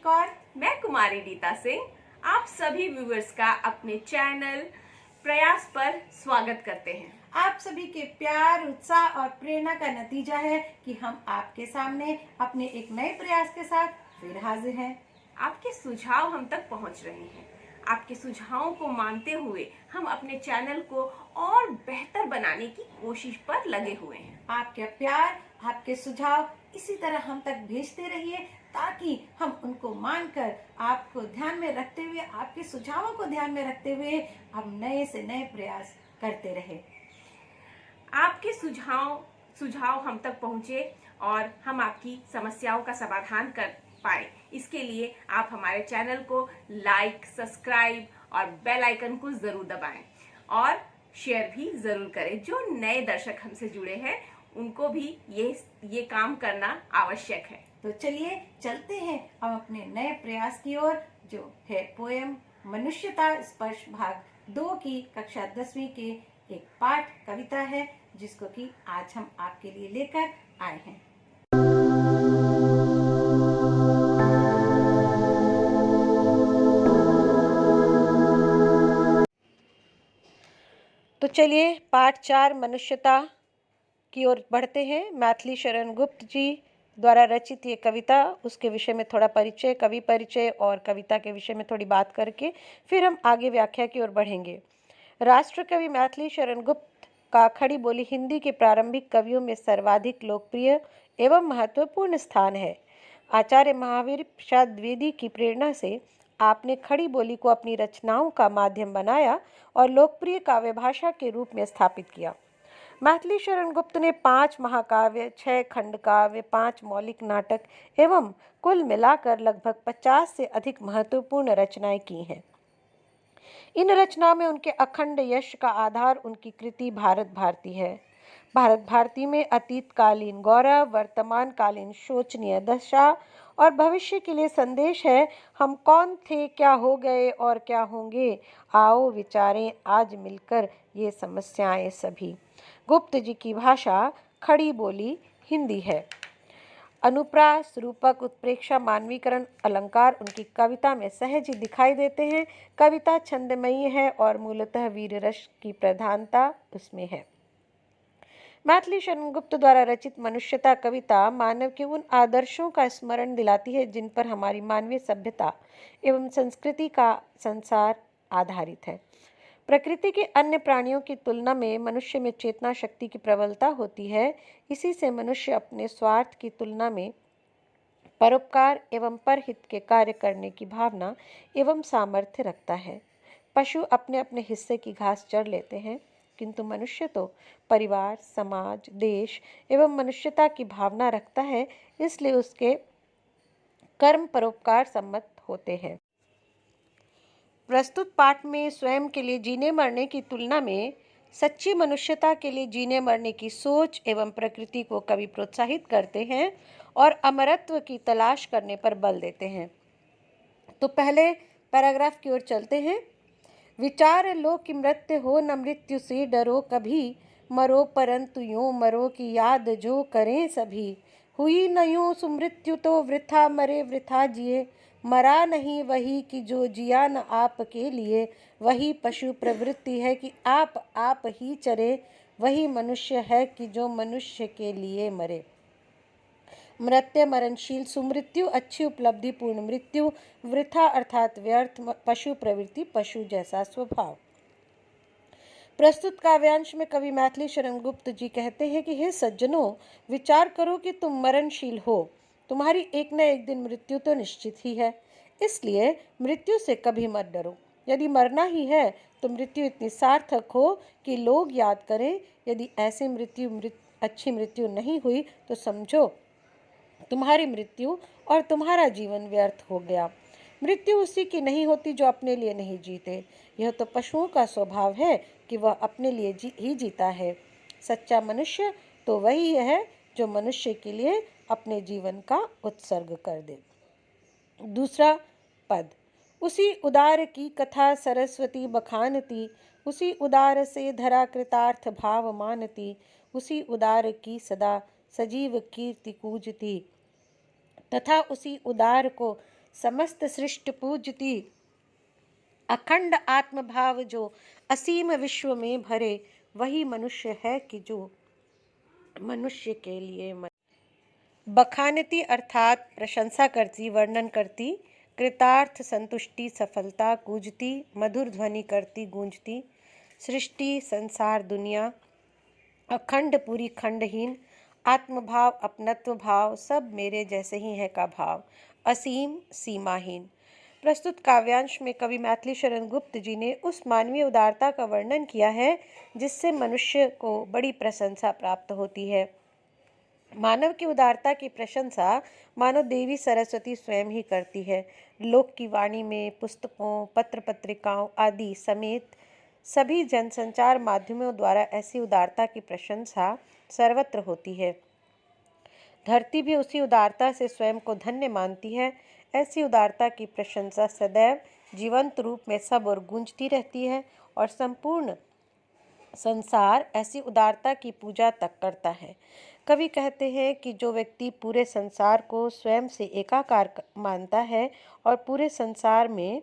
कौर। मैं कुमारी रीता सिंह आप सभी व्यूअर्स का अपने चैनल प्रयास पर स्वागत करते हैं। आप सभी के प्यार, उत्साह और प्रेरणा का नतीजा है कि हम आपके सामने अपने एक नए प्रयास के साथ फिर हाजिर हैं। आपके सुझाव हम तक पहुंच रहे हैं। आपके सुझावों को मानते हुए हम अपने चैनल को और बेहतर बनाने की कोशिश पर लगे हुए हैं। आपका प्यार, आपके सुझाव इसी तरह हम तक भेजते रहिए ताकि हम उनको मानकर आपको ध्यान में रखते हुए, आपके सुझावों को ध्यान में रखते हुए हम नए से नए प्रयास करते रहे। आपके सुझाव हम तक पहुंचे और हम आपकी समस्याओं का समाधान कर पाए, इसके लिए आप हमारे चैनल को लाइक, सब्सक्राइब और बेल आइकन को जरूर दबाएं और शेयर भी जरूर करें। जो नए दर्शक हमसे जुड़े हैं उनको भी ये काम करना आवश्यक है। तो चलिए चलते हैं हम अपने नए प्रयास की ओर, जो है पोएम मनुष्यता स्पर्श भाग 2 की कक्षा 10वीं के एक पाठ कविता है, जिसको कि आज हम आपके लिए लेकर आए हैं। तो चलिए पाठ 4 मनुष्यता की ओर बढ़ते हैं। मैथिली शरण गुप्त जी द्वारा रचित ये कविता, उसके विषय में थोड़ा परिचय, कवि परिचय और कविता के विषय में थोड़ी बात करके फिर हम आगे व्याख्या की ओर बढ़ेंगे। राष्ट्रकवि मैथिली शरण गुप्त का खड़ी बोली हिंदी के प्रारंभिक कवियों में सर्वाधिक लोकप्रिय एवं महत्वपूर्ण स्थान है। आचार्य महावीर प्रसाद द्विवेदी की प्रेरणा से आपने खड़ी बोली को अपनी रचनाओं का माध्यम बनाया और लोकप्रिय काव्य भाषा के रूप में स्थापित किया। मैथिली शरण गुप्त ने 5 महाकाव्य, 6 खंडकाव्य, 5 मौलिक नाटक एवं कुल मिलाकर लगभग 50 से अधिक महत्वपूर्ण रचनाएं की हैं। इन रचनाओं में उनके अखंड यश का आधार उनकी कृति भारत भारती है। भारत भारती में अतीतकालीन गौरव, वर्तमान कालीन शोचनीय दशा और भविष्य के लिए संदेश है। हम कौन थे, क्या हो गए और क्या होंगे, आओ विचारें आज मिलकर ये समस्याएं सभी। गुप्त जी की भाषा खड़ी बोली हिंदी है। अनुप्रास, रूपक, उत्प्रेक्षा, मानवीकरण, अलंकार उनकी कविता में सहज ही दिखाई देते हैं। कविता छंदमयी है और मूलतः वीर रस की प्रधानता उसमें है। मैथिली शरण गुप्त द्वारा रचित मनुष्यता कविता मानव के उन आदर्शों का स्मरण दिलाती है जिन पर हमारी मानवीय सभ्यता एवं संस्कृति का संसार आधारित है। प्रकृति के अन्य प्राणियों की तुलना में मनुष्य में चेतना शक्ति की प्रबलता होती है। इसी से मनुष्य अपने स्वार्थ की तुलना में परोपकार एवं परहित के कार्य करने की भावना एवं सामर्थ्य रखता है। पशु अपने अपने हिस्से की घास चढ़ लेते हैं, किंतु मनुष्य तो परिवार, समाज, देश एवं मनुष्यता की भावना रखता है, इसलिए उसके कर्म परोपकार सम्मत होते हैं। प्रस्तुत पाठ में स्वयं के लिए जीने मरने की तुलना में सच्ची मनुष्यता के लिए जीने मरने की सोच एवं प्रकृति को कवि प्रोत्साहित करते हैं और अमरत्व की तलाश करने पर बल देते हैं। तो पहले पैराग्राफ की ओर चलते हैं। विचार लो कि मृत्यु हो न मृत्यु से डरो कभी, मरो परंतु यूं मरो कि याद जो करें सभी। हुई न यूं सुमृत्यु तो वृथा मरे वृथा जिए, मरा नहीं वही कि जो जिया न आपके लिए। वही पशु प्रवृत्ति है कि आप ही चरे, वही मनुष्य है कि जो मनुष्य के लिए मरे। मृत्यु मरणशील, सुमृत्यु अच्छी उपलब्धि, पूर्ण मृत्यु वृथा अर्थात व्यर्थ, पशु प्रवृत्ति पशु जैसा स्वभाव। प्रस्तुत काव्यांश में कवि मैथिली शरण गुप्त जी कहते हैं कि हे सज्जनों, विचार करो कि तुम मरणशील हो, तुम्हारी एक न एक दिन मृत्यु तो निश्चित ही है, इसलिए मृत्यु से कभी मत डरो। यदि मरना ही है तो मृत्यु इतनी सार्थक हो कि लोग याद करें। यदि ऐसी अच्छी मृत्यु नहीं हुई तो समझो तुम्हारी मृत्यु और तुम्हारा जीवन व्यर्थ हो गया। मृत्यु उसी की नहीं होती जो अपने लिए नहीं जीते। यह तो पशुओं का स्वभाव है कि वह अपने लिए ही जीता है। सच्चा मनुष्य तो वही है जो मनुष्य के लिए अपने जीवन का उत्सर्ग कर दे। दूसरा पद, उसी उदार की कथा सरस्वती बखानती, उसी उदार से धरा कृतार्थ भाव मानती, उसी उदार की सदा सजीव कीर्ति कूजती, तथा उसी उदार को समस्त सृष्टि पूजती, अखंड आत्मभाव जो असीम विश्व में भरे, वही मनुष्य है कि जो मनुष्य के लिए बखानती अर्थात प्रशंसा करती, वर्णन करती, कृतार्थ संतुष्टि सफलता कूजती, मधुर ध्वनि करती गूंजती, सृष्टि संसार दुनिया अखंड पूरी खंडहीन, आत्मभाव अपनत्व भाव सब मेरे जैसे ही है का भाव, असीम सीमाहीन। प्रस्तुत काव्यांश में कवि मैथिली शरण गुप्त जी ने उस मानवीय उदारता का वर्णन किया है जिससे मनुष्य को बड़ी प्रशंसा प्राप्त होती है। मानव की उदारता की प्रशंसा मानो देवी सरस्वती स्वयं ही करती है। लोक की वाणी में, पुस्तकों, पत्र पत्रिकाओं आदि समेत सभी जनसंचार माध्यमों द्वारा ऐसी उदारता की प्रशंसा सर्वत्र होती है। धरती भी उसी उदारता से स्वयं को धन्य मानती है। ऐसी उदारता की प्रशंसा सदैव जीवंत रूप में सब और गूंजती रहती है और संपूर्ण संसार ऐसी उदारता की पूजा तक करता है। कवि कहते हैं कि जो व्यक्ति पूरे संसार को स्वयं से एकाकार मानता है और पूरे संसार में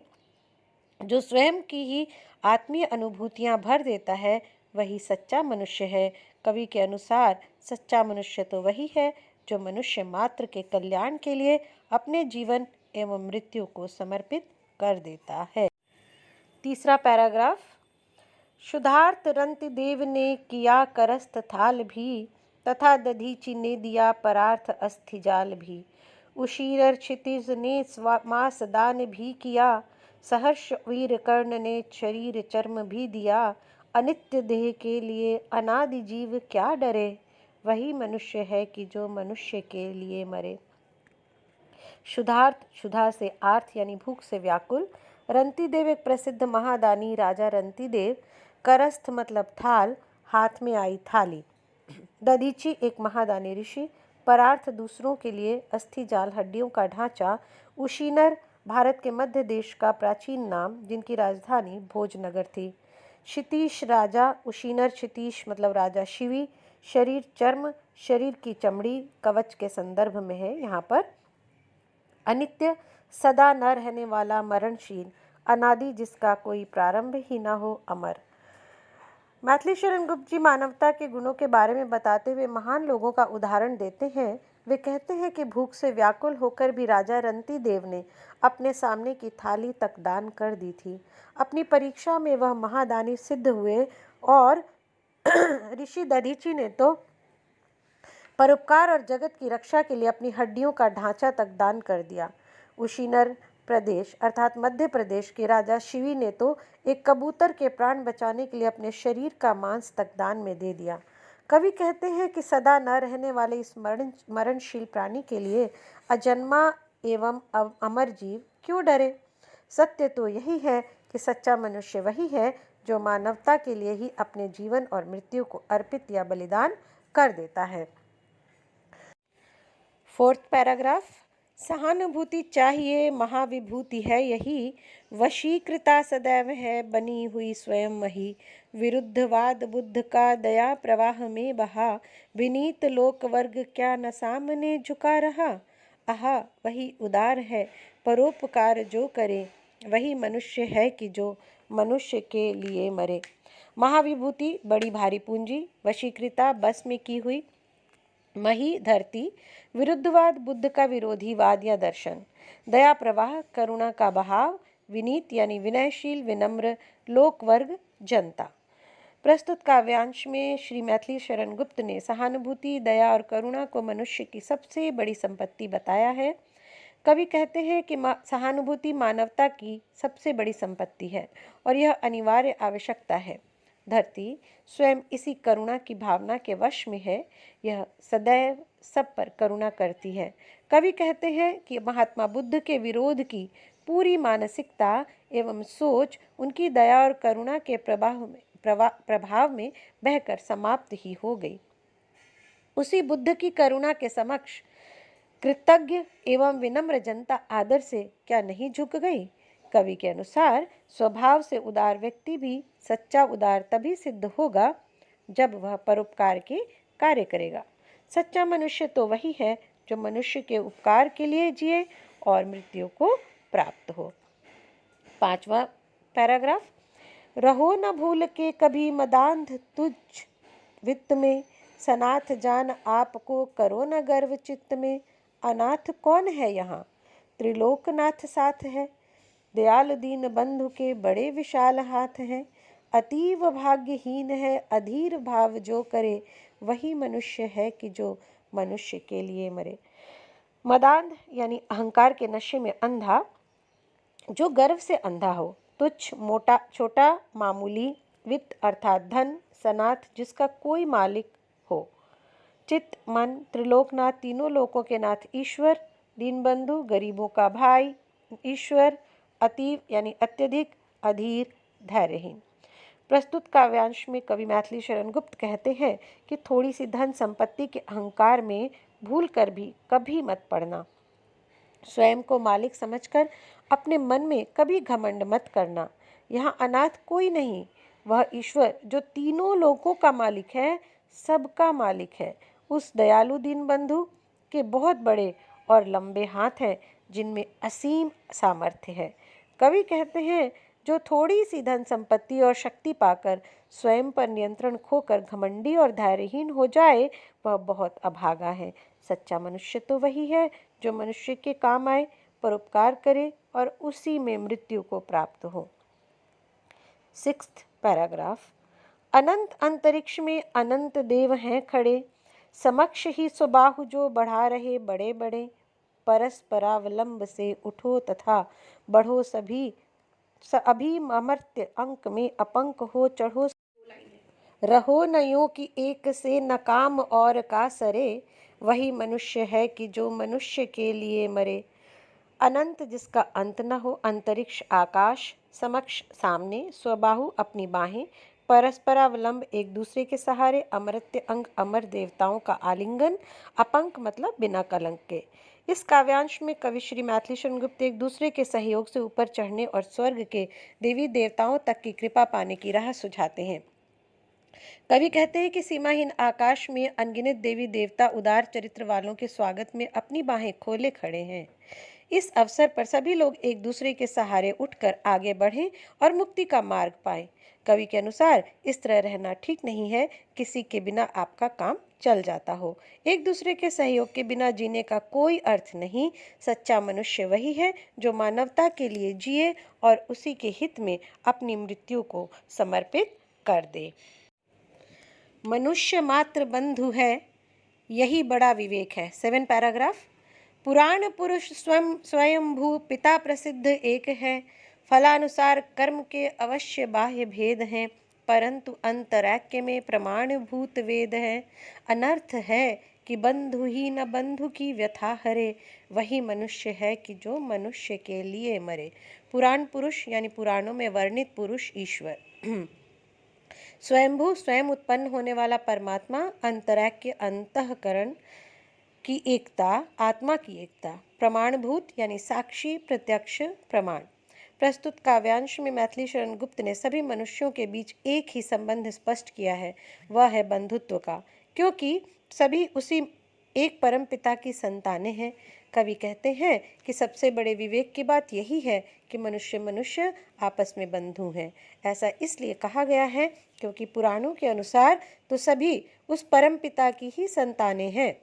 जो स्वयं की ही आत्मीय अनुभूतियां भर देता है, वही सच्चा मनुष्य है। कवि के अनुसार सच्चा मनुष्य तो वही है जो मनुष्य मात्र के कल्याण के लिए अपने जीवन एवं मृत्यु को समर्पित कर देता है। तीसरा पैराग्राफ। शुद्धार्थ रंतिदेव ने किया करस्थ थाल भी, तथा दधीचि ने दिया परार्थ अस्थि जाल भी। उशीरर क्षितिज ने मास दान भी किया, सहर्ष वीर कर्ण ने शरीर चर्म भी दिया। अनित्य देह के लिए अनादि जीव क्या डरे, वही मनुष्य है कि जो मनुष्य के लिए मरे। शुद्धार्थ, शुद्धा से आर्थ यानी भूख से व्याकुल। रंतिदेव एक प्रसिद्ध महादानी राजा रंतिदेव। करस्थ मतलब थाल, हाथ में आई थाली। दधीची एक महादानी ऋषि। परार्थ दूसरों के लिए, अस्थि जाल हड्डियों का ढांचा। उशीनर भारत के मध्य देश का प्राचीन नाम जिनकी राजधानी भोजनगर थी। क्षितीश राजा, उशीनर क्षितीश मतलब राजा शिवी। शरीर चर्म, शरीर की चमड़ी कवच के संदर्भ में है यहाँ पर। अनित्य सदा न रहने वाला, मरणशील। अनादि जिसका कोई प्रारंभ ही न हो, अमर। मैथिली शरण गुप्त जी मानवता के गुणों के बारे में बताते हुए महान लोगों का उदाहरण देते हैं। वे कहते हैं कि भूख से व्याकुल होकर भी राजा रंतिदेव ने अपने सामने की थाली तक दान कर दी थी। अपनी परीक्षा में वह महादानी सिद्ध हुए और ऋषि दधीची ने तो परोपकार और जगत की रक्षा के लिए अपनी हड्डियों का ढांचा तक दान कर दिया। उशीनर प्रदेश अर्थात मध्य प्रदेश के राजा शिवी ने तो एक कबूतर के प्राण बचाने के लिए अपने शरीर का मांस तक दान में दे दिया। कवि कहते हैं कि सदा न रहने वाले इस मरणशील प्राणी के लिए अजन्मा एवं अमर जीव क्यों डरे। सत्य तो यही है कि सच्चा मनुष्य वही है जो मानवता के लिए ही अपने जीवन और मृत्यु को अर्पित या बलिदान कर देता है। Fourth paragraph. सहानुभूति चाहिए महाविभूति है यही, वशीकृता सदैव है बनी हुई स्वयं वही। विरुद्धवाद बुद्ध का दया प्रवाह में बहा, विनीत लोक वर्ग क्या न सामने झुका रहा। आहा वही उदार है परोपकार जो करे, वही मनुष्य है कि जो मनुष्य के लिए मरे। महाविभूति बड़ी भारी पूंजी, वशीकृता बस में की हुई, मही धरती, विरुद्धवाद बुद्ध का विरोधीवाद या दर्शन, दया प्रवाह करुणा का बहाव, विनीत यानी विनयशील विनम्र, लोक वर्ग जनता। प्रस्तुत काव्यांश में श्री मैथिली शरण गुप्त ने सहानुभूति, दया और करुणा को मनुष्य की सबसे बड़ी संपत्ति बताया है। कवि कहते हैं कि सहानुभूति मानवता की सबसे बड़ी संपत्ति है और यह अनिवार्य आवश्यकता है। धरती स्वयं इसी करुणा की भावना के वश में है, यह सदैव सब पर करुणा करती है। कवि कहते हैं कि महात्मा बुद्ध के विरोध की पूरी मानसिकता एवं सोच उनकी दया और करुणा के प्रभाव में बहकर समाप्त ही हो गई। उसी बुद्ध की करुणा के समक्ष कृतज्ञ एवं विनम्र जनता आदर से क्या नहीं झुक गई। कवि के अनुसार स्वभाव से उदार व्यक्ति भी सच्चा उदार तभी सिद्ध होगा जब वह परोपकार के कार्य करेगा। सच्चा मनुष्य तो वही है जो मनुष्य के उपकार के लिए जिए और मृत्यु को प्राप्त हो। 5वां पैराग्राफ, रहो न भूल के कभी मदांध तुझ वित्त में, सनाथ जान आपको करो न गर्व चित्त में, अनाथ कौन है यहाँ त्रिलोकनाथ साथ है, दयाल दीन बंधु के बड़े विशाल हाथ हैं, अतीव भाग्यहीन है अधीर भाव जो करे, वही मनुष्य है कि जो मनुष्य के लिए मरे। मदांध यानी अहंकार के नशे में अंधा, जो गर्व से अंधा हो, तुच्छ मोटा छोटा मामूली, वित्त अर्थात धन, सनाथ जिसका कोई मालिक हो, चित्त मन, त्रिलोकनाथ तीनों लोकों के नाथ ईश्वर, दीनबंधु गरीबों का भाई ईश्वर, अतीव यानी अत्यधिक, अधीर धैर्यहीन। प्रस्तुत काव्यांश में कवि मैथिली शरण गुप्त कहते हैं कि थोड़ी सी धन संपत्ति के अहंकार में भूल कर भी कभी मत पड़ना, स्वयं को मालिक समझकर अपने मन में कभी घमंड मत करना। यहाँ अनाथ कोई नहीं, वह ईश्वर जो तीनों लोकों का मालिक है, सबका मालिक है। उस दयालु दीन बंधु के बहुत बड़े और लंबे हाथ हैं जिनमें असीम सामर्थ्य है। कवि कहते हैं, जो थोड़ी सी धन संपत्ति और शक्ति पाकर स्वयं पर नियंत्रण खोकर घमंडी और धैर्यहीन हो जाए, वह बहुत अभागा है। सच्चा मनुष्य तो वही है जो मनुष्य के काम आए, परोपकार करे और उसी में मृत्यु को प्राप्त हो। 6th पैराग्राफ, अनंत अंतरिक्ष में अनंत देव हैं खड़े, समक्ष ही सुबाहु जो बढ़ा रहे बड़े बड़े, परस्परावलंब से उठो तथा बढ़ो सभी, अभी अमर्त्य अंक में अपंक हो चढ़ो, रहो न यूं कि एक से न काम और का सरे, वही मनुष्य है कि जो मनुष्य के लिए मरे। अनंत जिसका अंत न हो, अंतरिक्ष आकाश, समक्ष सामने, स्वबाहु अपनी बाहें, परस्परावलंब एक दूसरे के सहारे, अमर्त्य अंग अमर देवताओं का आलिंगन, अपंक मतलब बिना कलंक के। इस काव्यांश में कवि श्री मैथिली शरण गुप्त एक दूसरे के सहयोग से ऊपर चढ़ने और स्वर्ग के देवी देवताओं तक की कृपा पाने की राह सुझाते हैं। कवि कहते हैं कि सीमाहीन आकाश में अनगिनत देवी देवता उदार चरित्र वालों के स्वागत में अपनी बाहें खोले खड़े हैं। इस अवसर पर सभी लोग एक दूसरे के सहारे उठकर आगे बढ़ें और मुक्ति का मार्ग पाएं। कवि के अनुसार इस तरह रहना ठीक नहीं है, किसी के बिना आपका काम चल जाता हो। एक दूसरे के सहयोग के बिना जीने का कोई अर्थ नहीं। सच्चा मनुष्य वही है जो मानवता के लिए जिए और उसी के हित में अपनी मृत्यु को समर्पित कर दे। मनुष्य मात्र बंधु है, यही बड़ा विवेक है। 7 पैराग्राफ, पुराण पुरुष स्वयंभू पिता प्रसिद्ध एक है, फलानुसार कर्म के अवश्य बाह्य भेद हैं, परंतु अंतरैक्य में प्रमाणभूत वेद है। अनर्थ है कि बंधु ही न बंधु की व्यथा हरे, वही मनुष्य है कि जो मनुष्य के लिए मरे। पुराण पुरुष यानी पुराणों में वर्णित पुरुष ईश्वर, स्वयंभू स्वयं उत्पन्न होने वाला परमात्मा, अंतरैक्य अंतःकरण की एकता, आत्मा की एकता, प्रमाणभूत यानी साक्षी प्रत्यक्ष प्रमाण। प्रस्तुत काव्यांश में मैथिली शरण गुप्त ने सभी मनुष्यों के बीच एक ही संबंध स्पष्ट किया है, वह है बंधुत्व का, क्योंकि सभी उसी एक परम पिता की संतानें हैं। कवि कहते हैं कि सबसे बड़े विवेक की बात यही है कि मनुष्य मनुष्य आपस में बंधु हैं। ऐसा इसलिए कहा गया है क्योंकि पुराणों के अनुसार तो सभी उस परम पिता की ही संतानें हैं।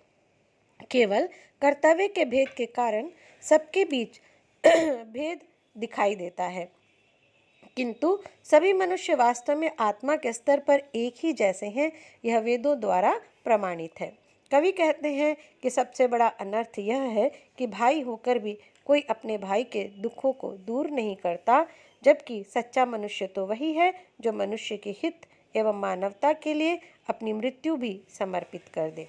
केवल कर्तव्य के भेद के कारण सबके बीच भेद दिखाई देता है, किंतु सभी मनुष्य वास्तव में आत्मा के स्तर पर एक ही जैसे हैं। यह वेदों द्वारा प्रमाणित है। कवि कहते हैं कि सबसे बड़ा अनर्थ यह है कि भाई होकर भी कोई अपने भाई के दुखों को दूर नहीं करता, जबकि सच्चा मनुष्य तो वही है जो मनुष्य के हित एवं मानवता के लिए अपनी मृत्यु भी समर्पित कर दे।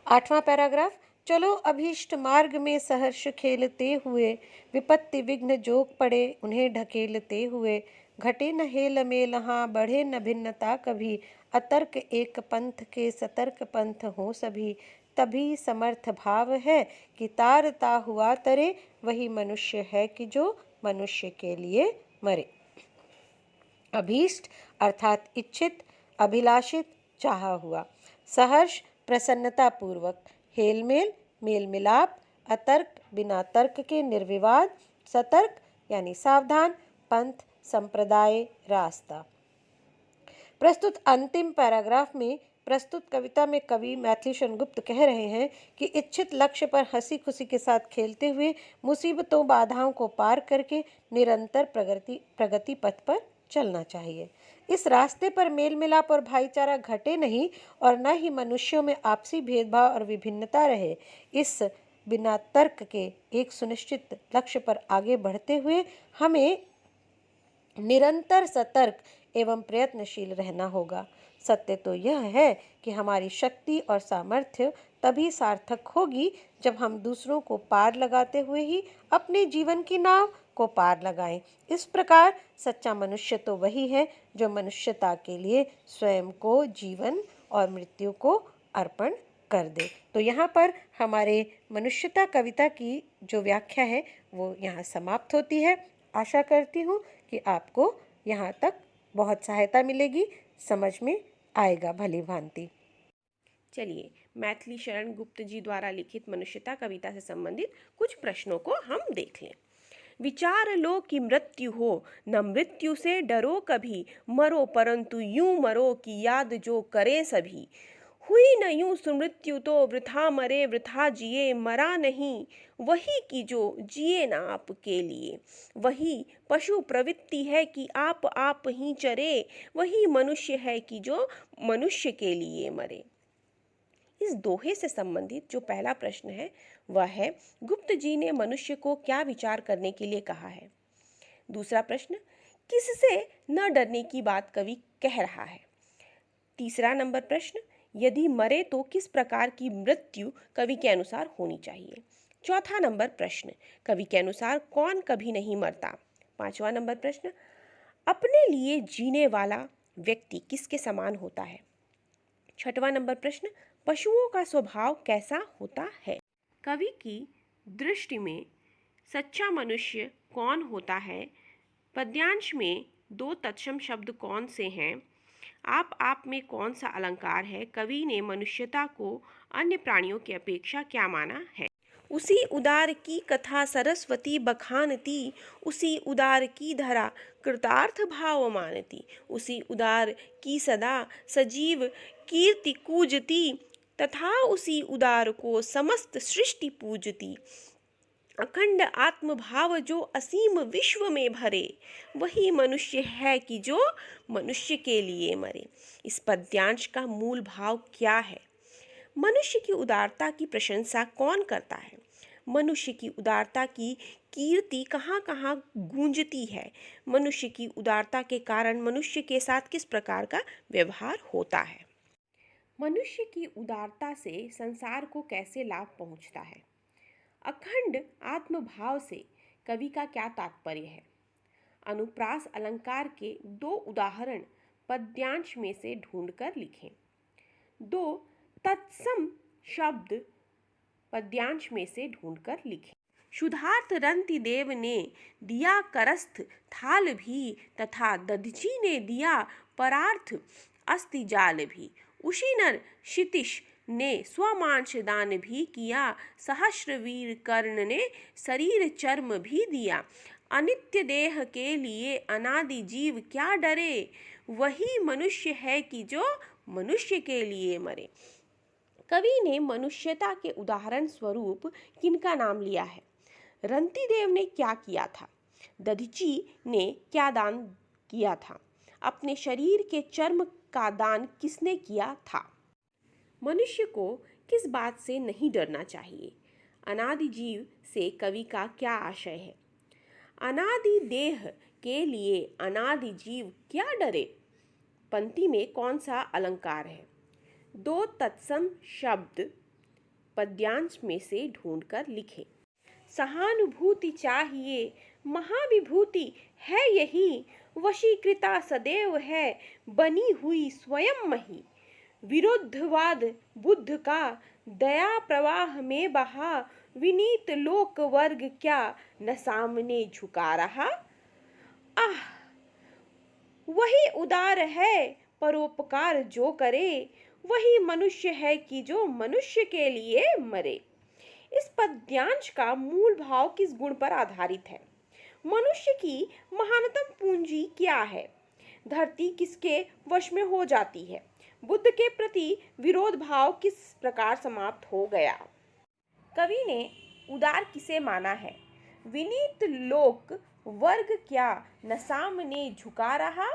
8वां पैराग्राफ, चलो अभीष्ट मार्ग में सहर्ष खेलते हुए, विपत्ति विघ्न जोग पड़े उन्हें ढकेलते हुए, घटे न हेल मेल हाँ बढ़े न भिन्नता कभी, अतर्क एक पंथ के सतर्क पंथ हो सभी, तभी समर्थ भाव है कि तारता हुआ तरे, वही मनुष्य है कि जो मनुष्य के लिए मरे। अभीष्ट अर्थात इच्छित, अभिलाषित, चाहा हुआ, सहर्ष प्रसन्नता पूर्वक, हेलमेल मेल मिलाप, अतर्क बिना तर्क के निर्विवाद, सतर्क यानी सावधान, पंथ, संप्रदाय, रास्ता। प्रस्तुत अंतिम पैराग्राफ में प्रस्तुत कविता में कवि मैथिली शरण गुप्त कह रहे हैं कि इच्छित लक्ष्य पर हंसी खुशी के साथ खेलते हुए मुसीबतों बाधाओं को पार करके निरंतर प्रगति पथ पर चलना चाहिए। इस रास्ते पर मेल मिलाप और भाईचारा घटे नहीं और न ही मनुष्यों में आपसी भेदभाव और विभिन्नता रहे। इस बिना तर्क के एक सुनिश्चित लक्ष्य पर आगे बढ़ते हुए हमें निरंतर सतर्क एवं प्रयत्नशील रहना होगा। सत्य तो यह है कि हमारी शक्ति और सामर्थ्य तभी सार्थक होगी जब हम दूसरों को पार लगाते हुए ही अपने जीवन की नाव को पार लगाएं। इस प्रकार सच्चा मनुष्य तो वही है जो मनुष्यता के लिए स्वयं को, जीवन और मृत्यु को अर्पण कर दे। तो यहाँ पर हमारे मनुष्यता कविता की जो व्याख्या है वो यहाँ समाप्त होती है। आशा करती हूँ कि आपको यहाँ तक बहुत सहायता मिलेगी, समझ में आएगा भली भांति। चलिए मैथिली शरण गुप्त जी द्वारा लिखित मनुष्यता कविता से संबंधित कुछ प्रश्नों को हम देख लें। विचार लो कि मृत्यु हो, न मृत्यु से डरो कभी, मरो परंतु यूं मरो कि याद जो करे सभी। हुई न यूं सुमृत्यु तो वृथा मरे वृथा जिए, मरा नहीं वही की जो जिए ना आपके लिए। वही पशु प्रवृत्ति है कि आप ही चरे, वही मनुष्य है कि जो मनुष्य के लिए मरे। इस दोहे से संबंधित जो पहला प्रश्न है वह है, गुप्त जी ने मनुष्य को क्या विचार करने के लिए कहा है। दूसरा प्रश्न, किससे न डरने की बात कवि कह रहा है। तीसरा नंबर प्रश्न, यदि मरे तो किस प्रकार की मृत्यु कवि के अनुसार होनी चाहिए। चौथा नंबर प्रश्न, कवि के अनुसार कौन कभी नहीं मरता। पांचवा नंबर प्रश्न, अपने लिए जीने वाला व्यक्ति किसके समान होता है। छठवां नंबर प्रश्न, पशुओं का स्वभाव कैसा होता है। कवि की दृष्टि में सच्चा मनुष्य कौन होता है। पद्यांश में दो तत्सम शब्द कौन से हैं। आप में कौन सा अलंकार है। कवि ने मनुष्यता को अन्य प्राणियों की अपेक्षा क्या माना है। उसी उदार की कथा सरस्वती बखानती, उसी उदार की धरा कृतार्थ भाव मानती। उसी उदार की सदा सजीव कीर्ति कूजती, तथा उसी उदार को समस्त सृष्टि पूजती। अखंड आत्मभाव जो असीम विश्व में भरे, वही मनुष्य है कि जो मनुष्य के लिए मरे। इस पद्यांश का मूल भाव क्या है। मनुष्य की उदारता की प्रशंसा कौन करता है। मनुष्य की उदारता की कीर्ति कहाँ कहाँ गूंजती है। मनुष्य की उदारता के कारण मनुष्य के साथ किस प्रकार का व्यवहार होता है। मनुष्य की उदारता से संसार को कैसे लाभ पहुँचता है। अखंड आत्मभाव से कवि का क्या तात्पर्य है। अनुप्रास अलंकार के दो उदाहरण पद्यांश में से ढूंढकर लिखें। दो तत्सम शब्द पद्यांश में से ढूंढकर लिखें। क्षुधार्त रंति देव ने दिया करस्थ थाल भी, तथा दधीचि ने दिया परार्थ अस्ति जाल भी। उसी नर क्षितिश ने स्वमांश दान भी किया, सहस्रवीर कर्ण ने शरीर चर्म भी दिया। अनित्य देह के लिए अनादि जीव क्या डरे, वही मनुष्य है कि जो मनुष्य के लिए मरे। कवि ने मनुष्यता के उदाहरण स्वरूप किनका नाम लिया है। रंतिदेव ने क्या किया था। दधीचि ने क्या दान किया था। अपने शरीर के चर्म का दान किसने किया था। मनुष्य को किस बात से नहीं डरना चाहिए। अनादि जीव से कवि का क्या आशय है। अनादि देह के लिए अनादि जीव क्या डरे। पंक्ति में कौन सा अलंकार है। दो तत्सम शब्द पद्यांश में से ढूंढकर लिखें। सहानुभूति चाहिए महाविभूति है यही, वशीकृता सदैव है बनी हुई स्वयं मही। विरुद्धवाद बुद्ध का दया प्रवाह में बहा, विनीत लोक वर्ग क्या न सामने झुका रहा। आह, वही उदार है परोपकार जो करे, वही मनुष्य है कि जो मनुष्य के लिए मरे। इस पद्यांश का मूल भाव किस गुण पर आधारित है? मनुष्य की महानतम पूंजी क्या है? धरती किसके वश में हो जाती है? बुद्ध के प्रति विरोध भाव किस प्रकार समाप्त हो गया? कवि ने उदार किसे माना है? विनीत लोक वर्ग क्या न सामने झुका रहा?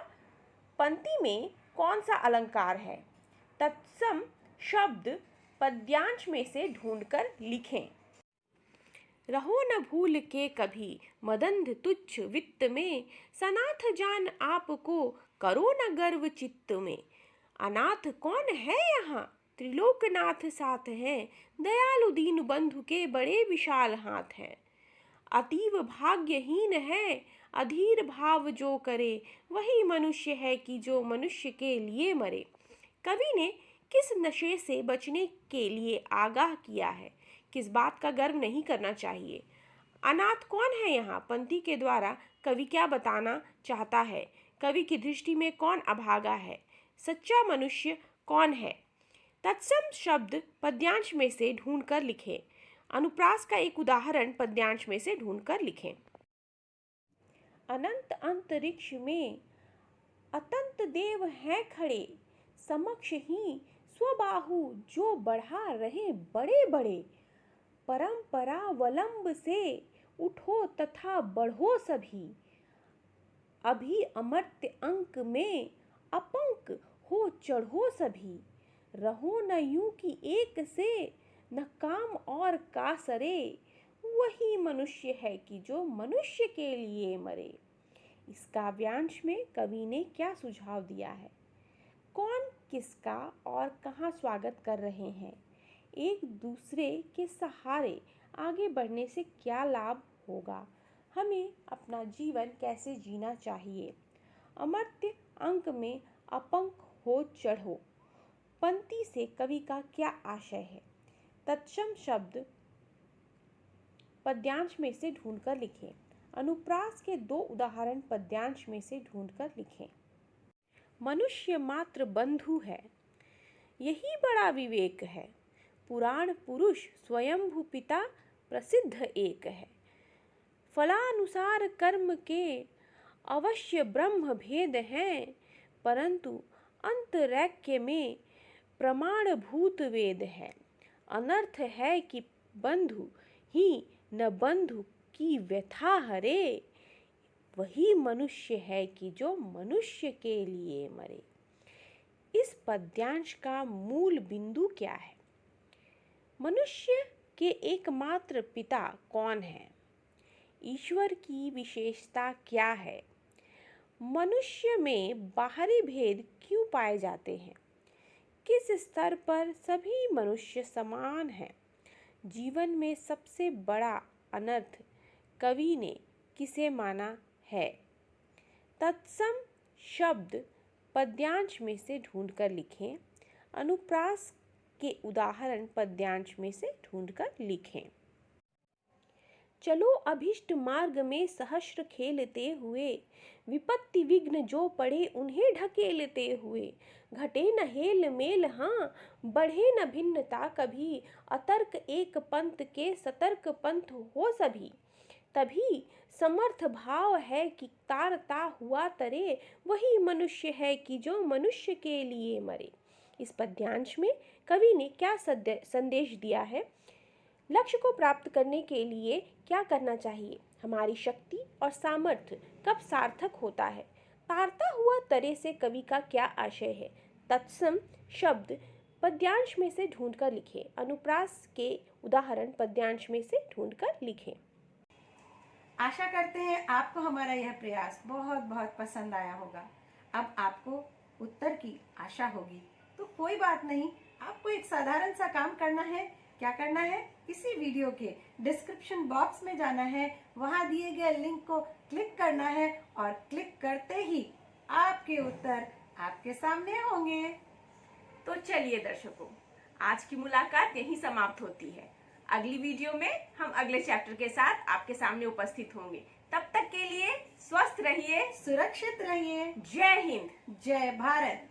पंक्ति में कौन सा अलंकार है? तत्सम शब्द पद्यांश में से ढूंढकर लिखें। रहो न भूल के कभी मदंध तुच्छ वित्त में, सनाथ जान आपको करो न गर्व चित्त में। अनाथ कौन है यहाँ? त्रिलोकनाथ साथ हैं, दयालु दीन बंधु के बड़े विशाल हाथ हैं। अतीव भाग्यहीन है अधीर भाव जो करे, वही मनुष्य है कि जो मनुष्य के लिए मरे। कवि ने किस नशे से बचने के लिए आगाह किया है? किस बात का गर्व नहीं करना चाहिए? अनाथ कौन है यहाँ? पंक्ति के द्वारा कवि क्या बताना चाहता है? कवि की दृष्टि में कौन अभागा है? सच्चा मनुष्य कौन है? तत्सम शब्द पद्यांश में से ढूंढकर लिखें। अनुप्रास का एक उदाहरण पद्यांश में से ढूंढकर लिखें। अनंत अंतरिक्ष में अतंत देव हैं खड़े, समक्ष ही स्वबाहु जो बढ़ा रहे बड़े बड़े। परंपरावलंब से उठो तथा बढ़ो सभी, अभी अमर्त्य अंक में अपंक हो चढ़ो सभी। रहो न यूं कि एक से न काम और कासरे, वही मनुष्य है कि जो मनुष्य के लिए मरे। इस काव्यांश में कवि ने क्या सुझाव दिया है? कौन किसका और कहाँ स्वागत कर रहे हैं? एक दूसरे के सहारे आगे बढ़ने से क्या लाभ होगा? हमें अपना जीवन कैसे जीना चाहिए? अमर्त्य अंक में अपंक हो चढ़ो, पंक्ति से कवि का क्या आशय है? तत्सम शब्द पद्यांश में से ढूंढकर लिखें। अनुप्रास के दो उदाहरण पद्यांश में से ढूंढकर लिखें। मनुष्य मात्र बंधु है, यही बड़ा विवेक है। पुराण पुरुष स्वयंभू पिता प्रसिद्ध एक है। फलानुसार कर्म के अवश्य ब्रह्म भेद हैं, परंतु अंतरैक्य में प्रमाणभूत वेद है। अनर्थ है कि बंधु ही न बंधु की व्यथा हरे, वही मनुष्य है कि जो मनुष्य के लिए मरे। इस पद्यांश का मूल बिंदु क्या है? मनुष्य के एकमात्र पिता कौन है? ईश्वर की विशेषता क्या है? मनुष्य में बाहरी भेद क्यों पाए जाते हैं? किस स्तर पर सभी मनुष्य समान हैं? जीवन में सबसे बड़ा अनर्थ कवि ने किसे माना है? तत्सम शब्द पद्यांश में से ढूंढकर लिखें। अनुप्रास के उदाहरण पद्यांश में से ढूंढकर लिखें। चलो अभिष्ट मार्ग में सहस्र खेलते हुए, विपत्ति विघ्न जो पड़े उन्हें ढकेलते हुए। घटे न हेल मेल हाँ, बढ़े न भिन्नता कभी, अतर्क एक पंथ के सतर्क पंथ हो सभी। तभी समर्थ भाव है कि तारता हुआ तरे, वही मनुष्य है कि जो मनुष्य के लिए मरे। इस पद्यांश में कवि ने क्या संदेश दिया है? लक्ष्य को प्राप्त करने के लिए क्या करना चाहिए? हमारी शक्ति और सामर्थ्य कब सार्थक होता है? तारता हुआ तरे से कवि का क्या आशय है? तत्सम शब्द पद्यांश में से ढूंढकर लिखें। अनुप्रास के उदाहरण पद्यांश में से ढूंढकर लिखें। आशा करते हैं आपको हमारा यह प्रयास बहुत बहुत पसंद आया होगा। अब आपको उत्तर की आशा होगी, तो कोई बात नहीं, आपको एक साधारण सा काम करना है। क्या करना है? इसी वीडियो के डिस्क्रिप्शन बॉक्स में जाना है, वहां दिए गए लिंक को क्लिक करना है और क्लिक करते ही आपके उत्तर आपके सामने होंगे। तो चलिए दर्शकों, आज की मुलाकात यहीं समाप्त होती है। अगली वीडियो में हम अगले चैप्टर के साथ आपके सामने उपस्थित होंगे। तब तक के लिए स्वस्थ रहिए, सुरक्षित रहिए। जय हिंद, जय भारत।